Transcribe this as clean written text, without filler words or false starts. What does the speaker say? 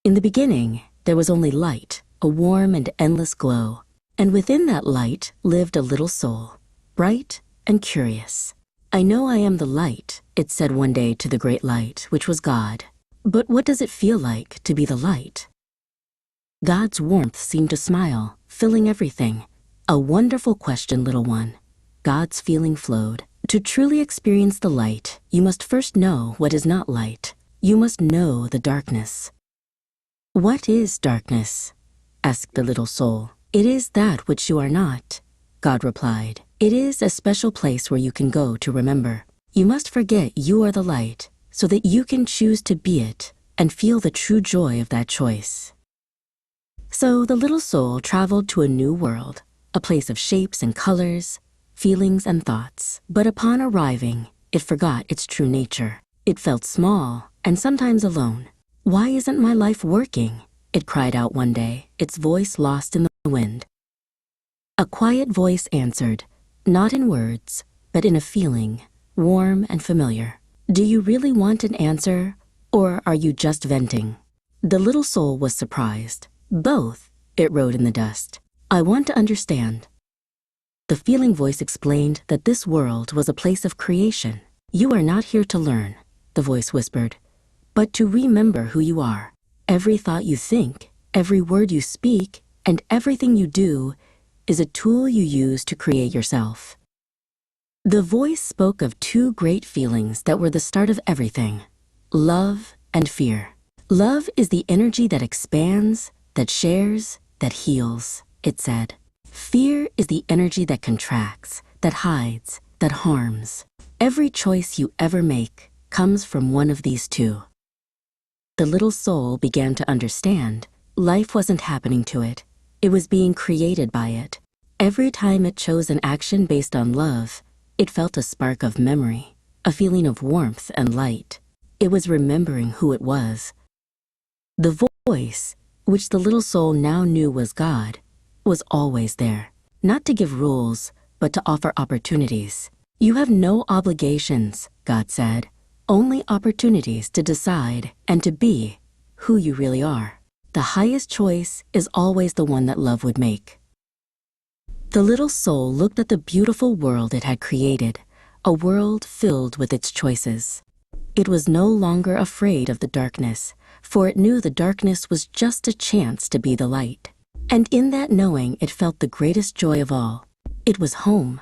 In the beginning, there was only light, a warm and endless glow. And within that light lived a little soul, bright and curious. "I know I am the light," it said one day to the great light, which was God. "But what does it feel like to be the light?" God's warmth seemed to smile, filling everything. "A wonderful question, little one." God's feeling flowed. "To truly experience the light, you must first know what is not light. You must know the darkness." "What is darkness?" asked the little soul. "It is that which you are not," God replied. "It is a special place where you can go to remember. You must forget you are the light so that you can choose to be it and feel the true joy of that choice." So the little soul traveled to a new world, a place of shapes and colors, feelings and thoughts. But upon arriving, it forgot its true nature. It felt small and sometimes alone. "Why isn't my life working?" it cried out one day, its voice lost in the wind. A quiet voice answered, not in words, but in a feeling, warm and familiar. "Do you really want an answer, or are you just venting?" The little soul was surprised. "Both," it wrote in the dust. "I want to understand." The feeling voice explained that this world was a place of creation. "You are not here to learn," the voice whispered, "but to remember who you are. Every thought you think, every word you speak, and everything you do is a tool you use to create yourself." The voice spoke of two great feelings that were the start of everything: love and fear. "Love is the energy that expands, that shares, that heals," it said. "Fear is the energy that contracts, that hides, that harms. Every choice you ever make comes from one of these two." The little soul began to understand. Life wasn't happening to it. It was being created by it. Every time it chose an action based on love, it felt a spark of memory, a feeling of warmth and light. It was remembering who it was. The voice, which the little soul now knew was God, was always there, not to give rules, but to offer opportunities. "You have no obligations," God said, "only opportunities to decide and to be who you really are. The highest choice is always the one that love would make." The little soul looked at the beautiful world it had created, a world filled with its choices. It was no longer afraid of the darkness, for it knew the darkness was just a chance to be the light. And in that knowing, it felt the greatest joy of all. It was home.